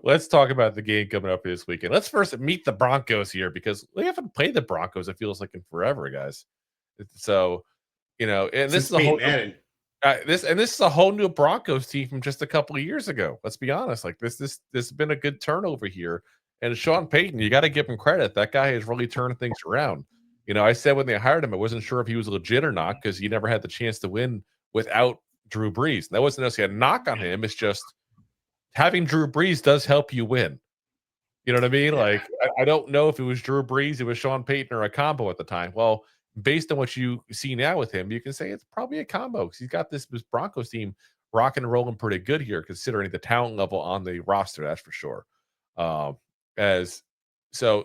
let's talk about the game coming up this weekend. Let's first meet the Broncos here because we haven't played the Broncos. It feels like in forever, guys. So and this Since is a whole Manning. this is a whole new Broncos team from just a couple of years ago. Let's be honest. Like this has been a good turnover here. And Sean Payton, you got to give him credit. That guy has really turned things around. I said when they hired him, I wasn't sure if he was legit or not because he never had the chance to win without Drew Brees. That wasn't necessarily a knock on him. It's just having Drew Brees does help you win. You know what I mean? Yeah. Like, I don't know if it was Drew Brees, it was Sean Payton, or a combo at the time. Well, based on what you see now with him, you can say it's probably a combo because he's got this Broncos team rocking and rolling pretty good here, considering the talent level on the roster. That's for sure. So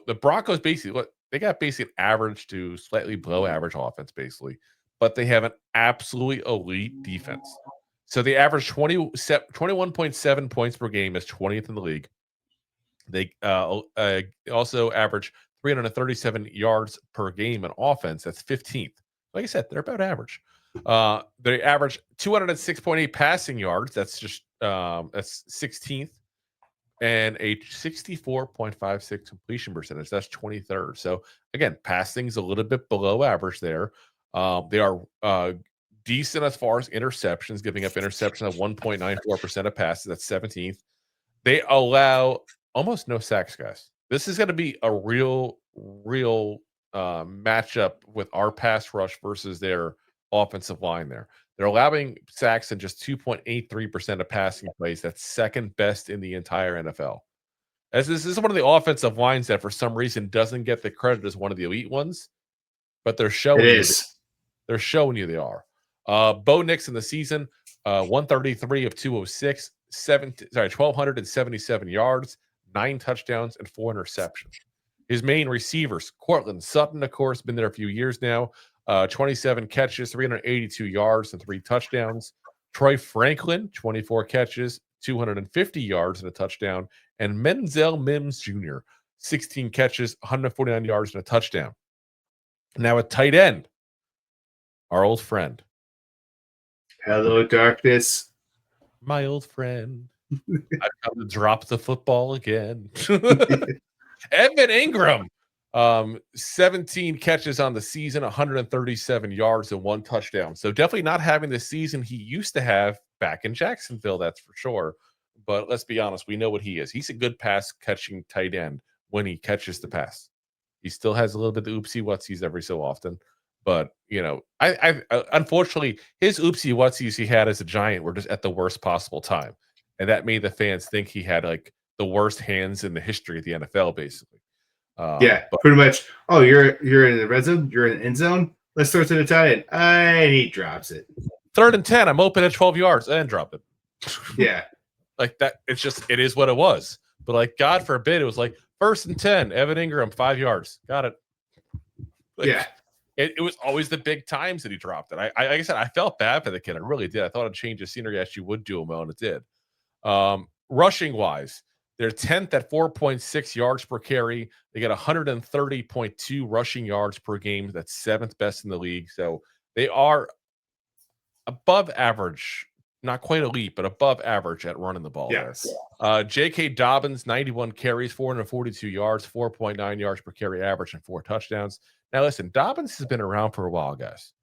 the Broncos basically they got basically average to slightly below average offense, basically, but they have an absolutely elite defense. So they average 21.7 points per game, as 20th in the league. They also average 337 yards per game in offense. That's 15th. Like I said, they're about average. They average 206.8 passing yards. That's just that's 16th, and a 64.56 completion percentage. That's 23rd. So again, passing's a little bit below average there. They are decent as far as interceptions, giving up interception at 1.94% of passes. That's 17th. They allow almost no sacks, guys. This is going to be a real matchup with our pass rush versus their offensive line there. They're allowing sacks in just 2.83% of passing plays. That's second best in the entire NFL. As this is one of the offensive lines that for some reason doesn't get the credit as one of the elite ones, but they're showing they're showing you they are. Bo Nix in the season, 133 of 206, 1,277 yards, 9 touchdowns, and 4 interceptions. His main receivers, Courtland Sutton, of course, been there a few years now. 27 catches, 382 yards, and 3 touchdowns. Troy Franklin, 24 catches, 250 yards, and a touchdown. And Menzel Mims Jr., 16 catches, 149 yards, and a touchdown. Now at tight end, our old friend. Hello, darkness. My old friend. I've come to drop the football again. Evan Ingram, 17 catches on the season, 137 yards, and 1 touchdown. So definitely not having the season he used to have back in Jacksonville, that's for sure. But let's be honest, we know what he is. He's a good pass catching tight end when he catches the pass. He still has a little bit of oopsie whatsies every so often. But, I unfortunately, his oopsie whatsies he had as a Giant were just at the worst possible time. And that made the fans think he had like the worst hands in the history of the NFL, basically. Pretty much. Oh, you're in the red zone? You're in the end zone? Let's throw it to the tight end. And he drops it. 3rd and 10. I'm open at 12 yards and drop it. Yeah. Like that. It's just, it is what it was. But like, God forbid, it was like 1st and 10, Evan Ingram, 5 yards. Got it. Like, it was always the big times that he dropped it. Like I said, I felt bad for the kid. I really did. I thought it'd change the scenery. Actually would do him well, and it did. Rushing wise, they're 10th at 4.6 yards per carry. They get 130.2 rushing yards per game. That's 7th best in the league. So they are above average, not quite elite, but above average at running the ball. Yes. J.K. Dobbins, 91 carries, 442 yards, 4.9 yards per carry average, and 4 touchdowns. Now, listen, Dobbins has been around for a while, guys.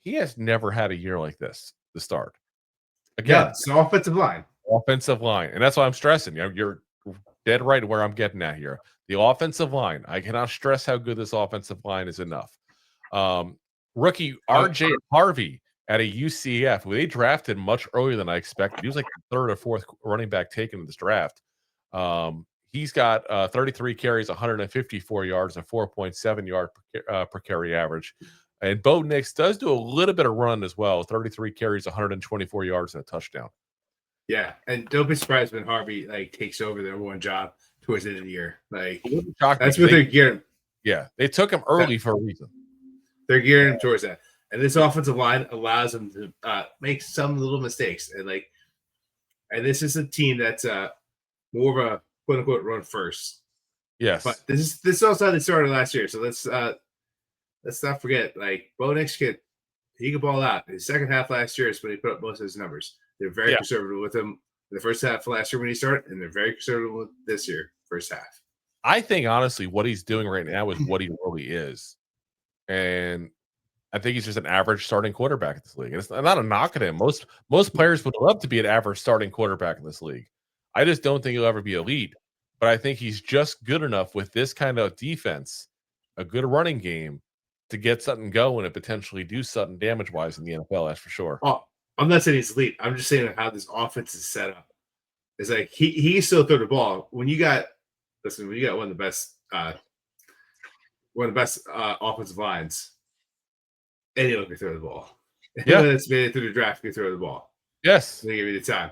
He has never had a year like this to start. Again, it's the offensive line. Offensive line. And that's why I'm stressing. You're dead right where I'm getting at here. The offensive line. I cannot stress how good this offensive line is enough. Rookie RJ Harvey at a UCF, who they drafted much earlier than I expected. He was like the 3rd or 4th running back taken in this draft. He's got 33 carries, 154 yards, and 4.7 yard per carry average. And Bo Nix does do a little bit of run as well. 33 carries, 124 yards, and a touchdown. Yeah, and don't be surprised when Harvey takes over the #1 job towards the end of the year. That's what they're gearing. Yeah, they took him early for a reason. They're gearing him towards that, and this offensive line allows them to make some little mistakes. And this is a team that's more of a quote unquote run first. Yes, but this is also how they started last year. So let's not forget, Bo Nix could ball out. His second half last year is when he put up most of his numbers. They're very conservative with him. in the first half last year when he started, and they're very conservative this year, first half. I think honestly, what he's doing right now is what he really is, and I think he's just an average starting quarterback in this league. It's not a knock at him. Most players would love to be an average starting quarterback in this league. I just don't think he'll ever be elite. But I think he's just good enough with this kind of defense, a good running game, to get something going and potentially do something damage-wise in the NFL. That's for sure. Oh, I'm not saying he's elite. I'm just saying how this offense is set up. It's like he still throw the ball when you got one of the best offensive lines. Anyone can throw the ball. Yeah, it's made it through the draft. Can throw the ball. Yes, They give you the time.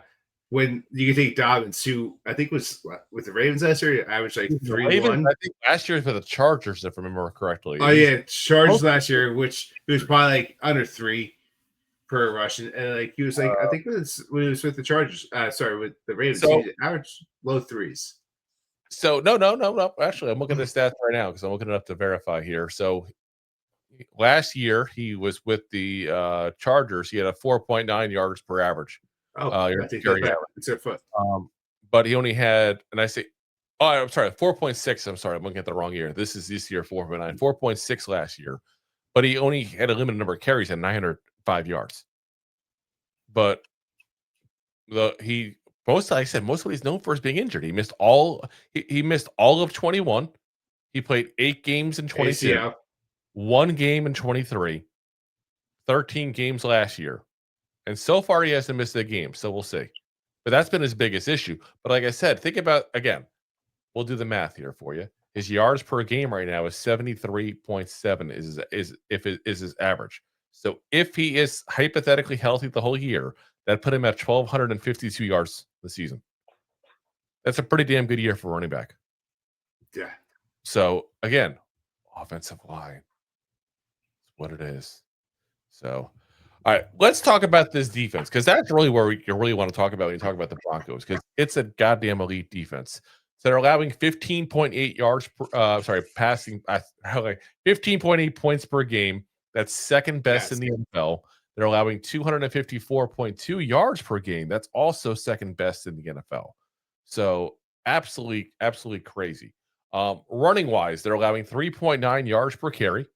When you can take Dobbins, who I think was with the Ravens last year, averaged like 3-1. I think last year for the Chargers, if I remember correctly. Oh yeah, Chargers last year, which he was probably like under 3 per rush, and like he was like I think when he was with the Chargers, with the Ravens, he averaged low 3s. So no. Actually, I'm looking at the stats right now because I'm looking it up to verify here. So last year he was with the Chargers. He had a 4.9 yards per average. I think it's their foot. But he only had, and I say, I'm sorry, 4.6. I'm sorry, I'm looking at the wrong year. This year 4.9, 4.6 last year. But he only had a limited number of carries at 905 yards. But most of what he's known for is being injured. He missed all of 21. He played 8 games in 22, ACL. 1 game in 23, 13 games last year. And so far, he hasn't missed a game, so we'll see. But that's been his biggest issue. But like I said, think about, again, we'll do the math here for you. His yards per game right now is 73.7 is his average. So if he is hypothetically healthy the whole year, that put him at 1,252 yards this season. That's a pretty damn good year for running back. Yeah. So, again, offensive line. That's what it is. So... all right, let's talk about this defense because that's really where you really want to talk about when you talk about the Broncos because it's a goddamn elite defense. So they're allowing 15.8 yards passing, 15.8 points per game. That's second best in the NFL. They're allowing 254.2 yards per game. That's also second best in the NFL. So absolutely crazy. Running wise, they're allowing 3.9 yards per carry.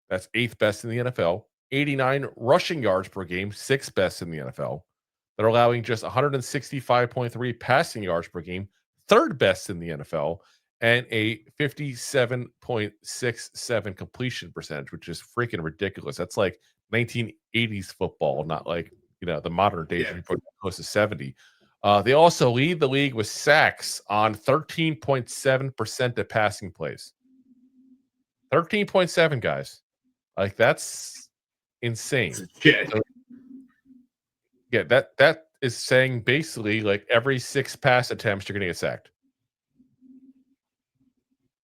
That's 8th best in the NFL. 89 rushing yards per game, 6th best in the NFL. They're allowing just 165.3 passing yards per game, 3rd best in the NFL, and a 57.67 completion percentage, which is freaking ridiculous. That's like 1980s football, not like the modern days. Yeah. Close to 70. They also lead the league with sacks on 13.7% of passing plays. 13.7, guys. Like that's insane. So, yeah, that is saying basically like every 6 pass attempts you're going to get sacked.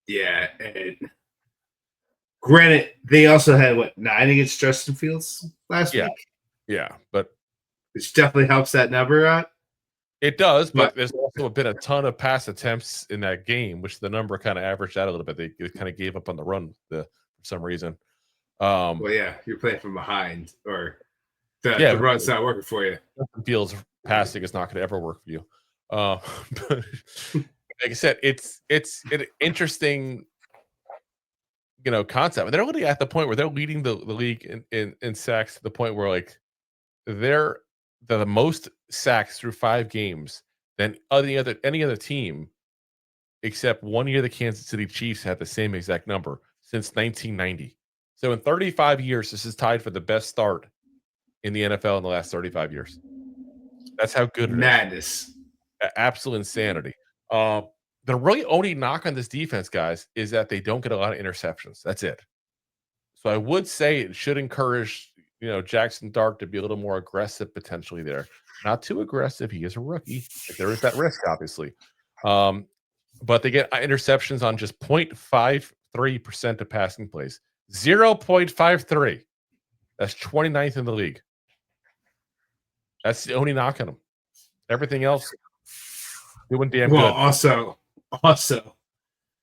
Yeah, and granted, they also had 9 against Justin Fields last week. Yeah, but which definitely helps that number out. It does, but there's also been a ton of pass attempts in that game, which the number kind of averaged out a little bit. They kind of gave up on the run for some reason. Well, yeah, you're playing from behind, or the run's not working for you. Fields passing is not going to ever work for you. But like I said, it's an interesting, concept. And they're already at the point where they're leading the league in sacks to the point where like they're the most sacks through 5 games than any other team, except one year the Kansas City Chiefs had the same exact number since 1990. So in 35 years, this is tied for the best start in the NFL in the last 35 years. That's how good it is. Madness. Absolute insanity. The really only knock on this defense, guys, is that they don't get a lot of interceptions. That's it. So I would say it should encourage, Jaxson Dart to be a little more aggressive potentially there. Not too aggressive. He is a rookie. There is that risk, obviously. But they get interceptions on just 0.53% of passing plays. 0.53. That's 29th in the league. That's the only knock on them. Everything else doing damn good. Also,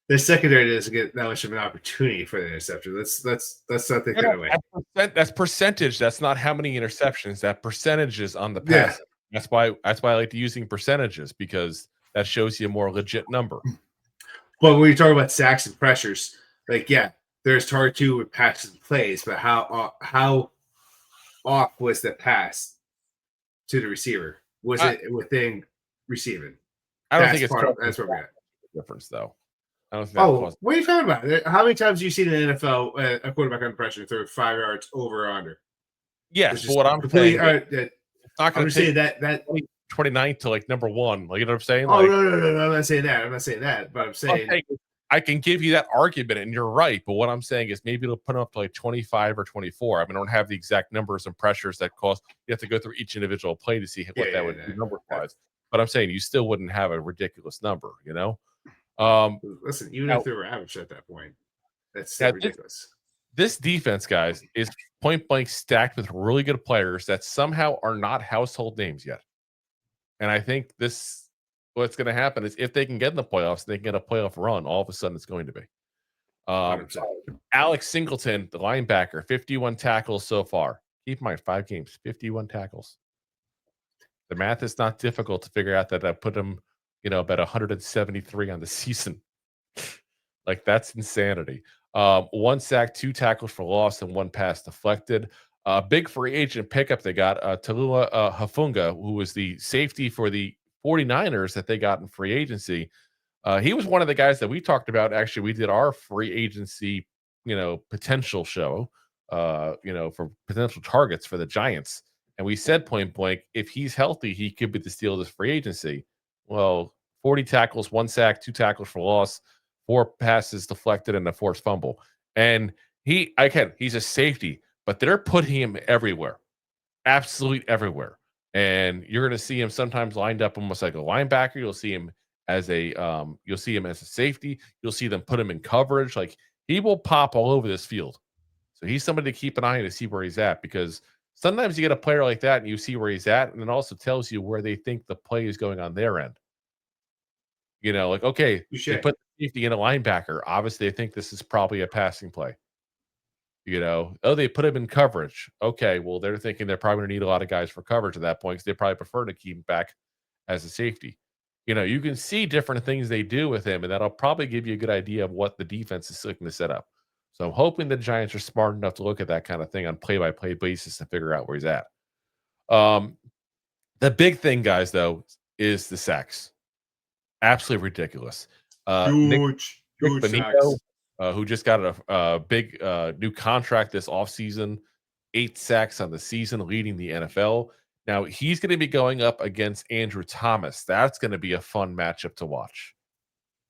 the secondary doesn't get that much of an opportunity for the interception. That's not the kind of way. That's percentage. That's not how many interceptions. That percentage is on the pass. That's why I like using percentages, because that shows you a more legit number. But when you talk about sacks and pressures, like, yeah, there's target 2 with passes and plays, but how off was the pass to the receiver? Was it within receiving? I don't think it's that's where we're at. Difference, though. I don't think that what are you talking about? How many times have you seen in the NFL a quarterback under pressure throw 5 yards over or under? Yes, but what I'm saying, it's not going to say that 29 to like number 1. Like, you know what I'm saying? Oh, no, I'm not saying that. But I'm saying I can give you that argument, and you're right. But what I'm saying is maybe it'll put up to like 25 or 24. I mean, I don't have the exact numbers and pressures that cause. You have to go through each individual play to see what that would be number-wise. But I'm saying you still wouldn't have a ridiculous number, you know? Listen, even if they were average at that point, that's ridiculous. This defense, guys, is point blank stacked with really good players that somehow are not household names yet. And I think what's going to happen is if they can get in the playoffs, they can get a playoff run. All of a sudden, it's going to be. Alex Singleton, the linebacker, 51 tackles so far. Keep in mind, 5 games, 51 tackles. The math is not difficult to figure out that I put him, about 173 on the season. Like, that's insanity. 1 sack, 2 tackles for loss, and 1 pass deflected. Big free agent pickup they got, Talua Hafunga, who was the safety for the 49ers that they got in free agency. He was one of the guys that we talked about. Actually, we did our free agency, potential show, for potential targets for the Giants. And we said point blank, if he's healthy, he could be the steal of this free agency. Well, 40 tackles, 1 sack, 2 tackles for loss, 4 passes deflected, and a forced fumble. And he's a safety, but they're putting him everywhere, absolutely everywhere. And you're going to see him sometimes lined up almost like a linebacker. You'll see him as a safety. You'll see them put him in coverage. Like, he will pop all over this field. So he's somebody to keep an eye on to see where he's at, because sometimes you get a player like that and you see where he's at, and it also tells you where they think the play is going on their end. Like, okay, they put the safety in a linebacker. Obviously, they think this is probably a passing play. They put him in coverage. Okay, well, they're thinking they're probably going to need a lot of guys for coverage at that point, because they probably prefer to keep him back as a safety. You can see different things they do with him, and that'll probably give you a good idea of what the defense is looking to set up. So I'm hoping the Giants are smart enough to look at that kind of thing on play-by-play basis and figure out where he's at. The big thing, guys, though, is the sacks. Absolutely ridiculous. Nik Bonitto, who just got a big new contract this offseason, 8 sacks on the season, leading the NFL. Now, he's going to be going up against Andrew Thomas. That's going to be a fun matchup to watch.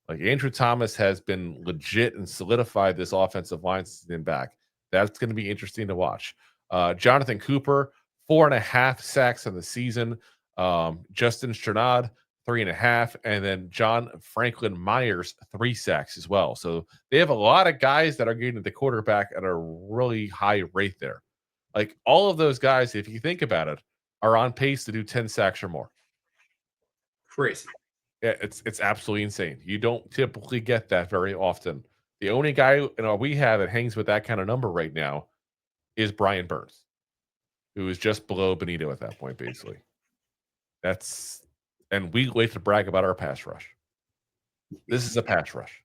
Like, Andrew Thomas has been legit and solidified this offensive line since he's been back. That's going to be interesting to watch. Jonathan Cooper, 4.5 sacks on the season. Justin Strnad, 3.5, and then John Franklin Myers, 3 sacks as well. So they have a lot of guys that are getting to the quarterback at a really high rate there. Like, all of those guys, if you think about it, are on pace to do 10 sacks or more. Crazy. Yeah, it's absolutely insane. You don't typically get that very often. The only guy we have that hangs with that kind of number right now is Brian Burns, who is just below Bonitto at that point, basically. And we wait to brag about our pass rush. This is a pass rush.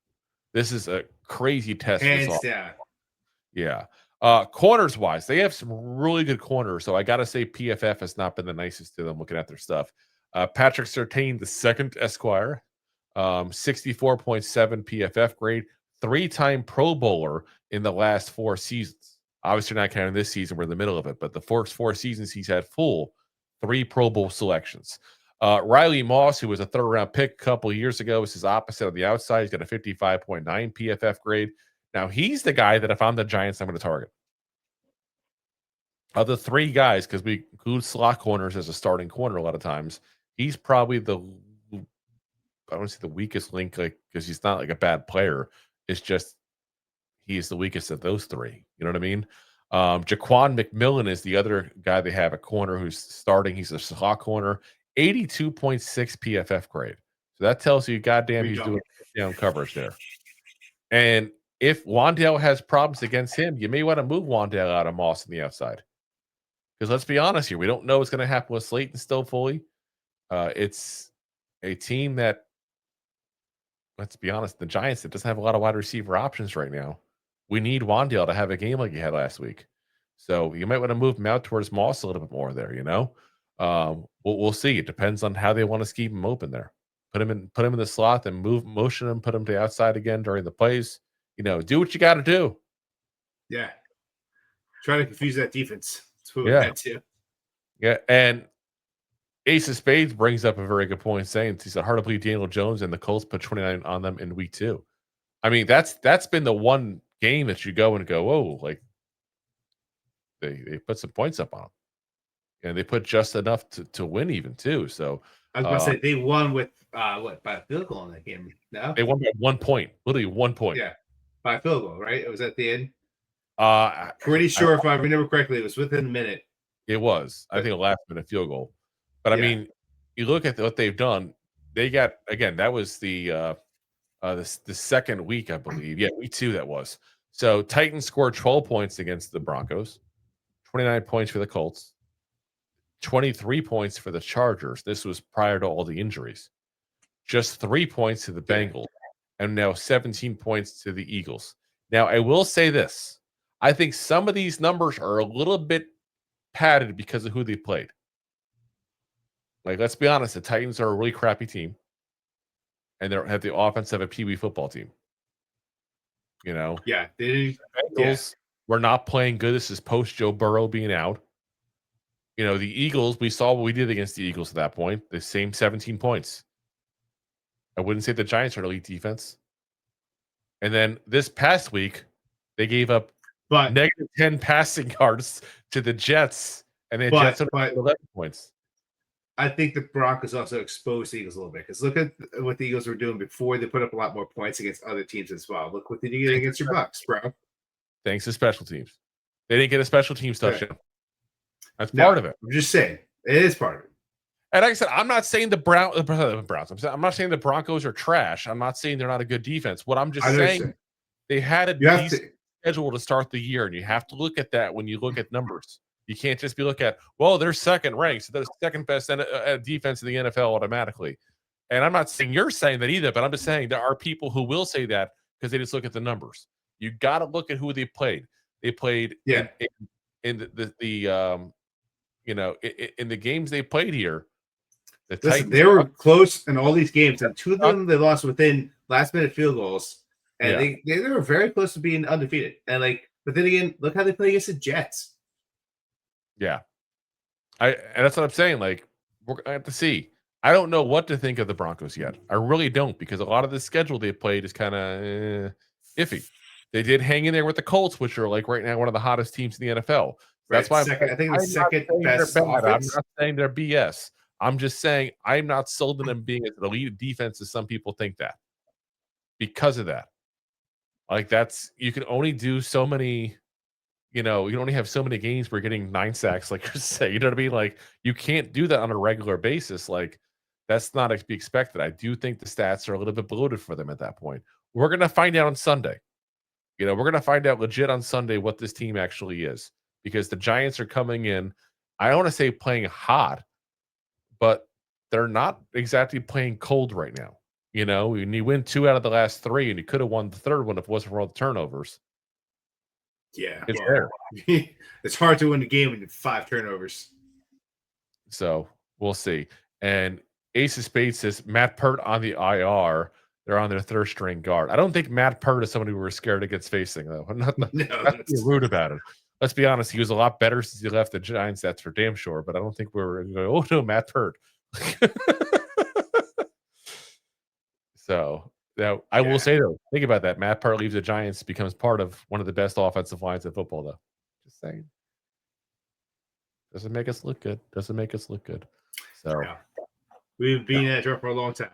This is a crazy test. Hands down. Yeah. Corners wise, they have some really good corners. So I got to say, PFF has not been the nicest to them looking at their stuff. Patrick Surtain II, Esquire, 64.7 PFF grade, 3-time Pro Bowler in the last 4 seasons. Obviously, not counting this season, we're in the middle of it, but the first 4 seasons he's had 3 Pro Bowl selections. Riley Moss, who was a 3rd-round pick a couple of years ago, is his opposite on the outside. He's got a 55.9 PFF grade. Now, he's the guy that if I'm the Giants, I'm going to target. Of the 3 guys, because we include slot corners as a starting corner a lot of times, he's probably I don't see the weakest link, because he's not like a bad player. It's just he's the weakest of those 3. You know what I mean? Jaquan McMillan is the other guy they have, a corner who's starting. He's a slot corner, 82.6 PFF grade. So that tells you, goddamn, he's doing down coverage there. And if Wan'Dale has problems against him, you may want to move Wan'Dale out of Moss on the outside. Because let's be honest here, we don't know what's going to happen with Slayton still fully. It's a team that, let's be honest, the Giants, that doesn't have a lot of wide receiver options right now. We need Wandale to have a game like he had last week. So you might want to move him out towards Moss a little bit more there, we'll see. It depends on how they want to keep him open there. Put him in the slot and motion him, put him to the outside again during the plays. Do what you got to do. Yeah. Try to confuse that defense. That's what we Yeah. had to. Yeah, and Ace of Spades brings up a very good point, saying he said hard to believe Daniel Jones and the Colts put 29 on them in week 2. I mean, that's been the one game that you go and go, oh, like they put some points up on them. And they put just enough to win even too. So I was going to say they won with by a field goal in that game. No, they won by 1 point, literally 1 point. Yeah, by a field goal, right? It was at the end. Pretty sure, if I remember correctly, it was within a minute. It was, I think, a last-minute field goal. But I mean, you look at what they've done. They got, again, that was the second week, I believe. Yeah, week 2 that was. So Titans scored 12 points against the Broncos, 29 points for the Colts, 23 points for the Chargers. This was prior to all the injuries. Just 3 points to the Bengals, and now 17 points to the Eagles. Now, I will say this. I think some of these numbers are a little bit padded because of who they played. Like, let's be honest, the Titans are a really crappy team, and they have the offense of a Pee Wee football team. Yeah, the Bengals were not playing good. This is post Joe Burrow being out. The Eagles, we saw what we did against the Eagles at that point. The same 17 points. I wouldn't say the Giants are an elite defense. And then this past week, they gave up negative 10 passing yards to the Jets, and the Jets had 11 points. I think the Broncos also exposed the Eagles a little bit, because look at what the Eagles were doing before. They put up a lot more points against other teams as well. Look what they did against your Bucks, bro. Thanks to special teams. They didn't get a special teams touchdown. That's part of it. I'm just saying. It is part of it. And like I said, I'm not saying the Browns. I'm not saying the Broncos are trash. I'm not saying they're not a good defense. What I'm just saying, they had a decent schedule to start the year, and you have to look at that when you look at numbers. You can't just be looking at, well, they're second ranked, so they're the second best defense in the NFL automatically. And I'm not saying you're saying that either, but I'm just saying there are people who will say that because they just look at the numbers. You got to look at who they played. They played in the in the games they played here. They were close in all these games, and 2 of them they lost within last-minute field goals, and they were very close to being undefeated. And but then again, look how they play against the Jets. Yeah, and that's what I'm saying. Like, we're gonna have to see. I don't know what to think of the Broncos yet. I really don't, because a lot of the schedule they played is kind of iffy. They did hang in there with the Colts, which are right now one of the hottest teams in the NFL. That's why I think the second best offense. I'm not saying they're BS. I'm just saying I'm not sold on them being an elite defense as some people think that. Because of that. You can only do so many, you can only have so many games where you're getting 9 sacks, like you're saying. You know what I mean? You can't do that on a regular basis. That's not to be expected. I do think the stats are a little bit bloated for them at that point. We're going to find out on Sunday. We're going to find out legit on Sunday what this team actually is, because the Giants are coming in, I don't want to say playing hot, but they're not exactly playing cold right now. And you win 2 out of the last 3, and you could have won the third one if it wasn't for all the turnovers. Yeah, it's there. It's hard to win the game with 5 turnovers. So we'll see. And Ace of Spades says Matt Pert on the IR. They're on their 3rd string guard. I don't think Matt Pert is somebody we were scared against facing, though. Not be rude about it. Let's be honest. He was a lot better since he left the Giants. That's for damn sure. But I don't think we were going to go, oh, no, Matt Pert. So now I will say, though, think about that. Matt Pert leaves the Giants, becomes part of one of the best offensive lines in football, though. Just saying. Doesn't make us look good. So we've been at it for a long time.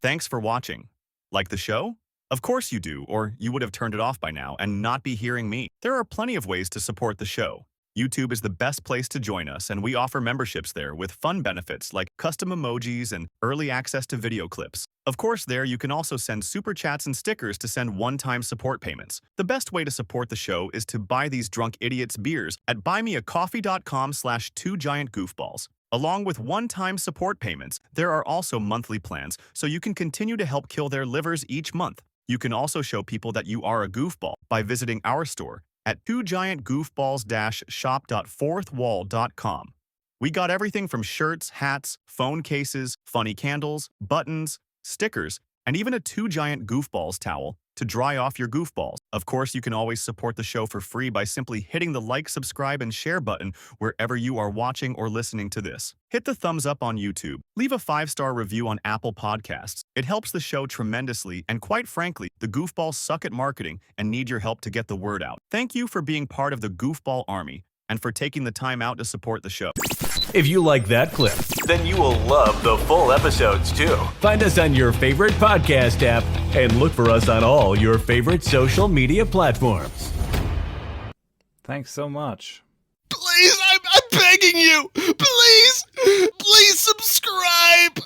Thanks for watching. Like the show? Of course you do, or you would have turned it off by now and not be hearing me. There are plenty of ways to support the show. YouTube is the best place to join us, and we offer memberships there with fun benefits like custom emojis and early access to video clips. Of course, there you can also send super chats and stickers to send one-time support payments. The best way to support the show is to buy these drunk idiots beers at buymeacoffee.com/2giantgoofballs. Along with one-time support payments, there are also monthly plans, so you can continue to help kill their livers each month. You can also show people that you are a goofball by visiting our store at 2giantgoofballs-shop.fourthwall.com. We got everything from shirts, hats, phone cases, funny candles, buttons, stickers, and even a 2 Giant Goofballs towel to dry off your goofballs. Of course, you can always support the show for free by simply hitting the like, subscribe, and share button wherever you are watching or listening to this. Hit the thumbs up on YouTube. Leave a 5-star review on Apple Podcasts. It helps the show tremendously, and quite frankly, the goofballs suck at marketing and need your help to get the word out. Thank you for being part of the Goofball Army and for taking the time out to support the show. If you like that clip, then you will love the full episodes too. Find us on your favorite podcast app and look for us on all your favorite social media platforms. Thanks so much. Please, I'm begging you. Please subscribe.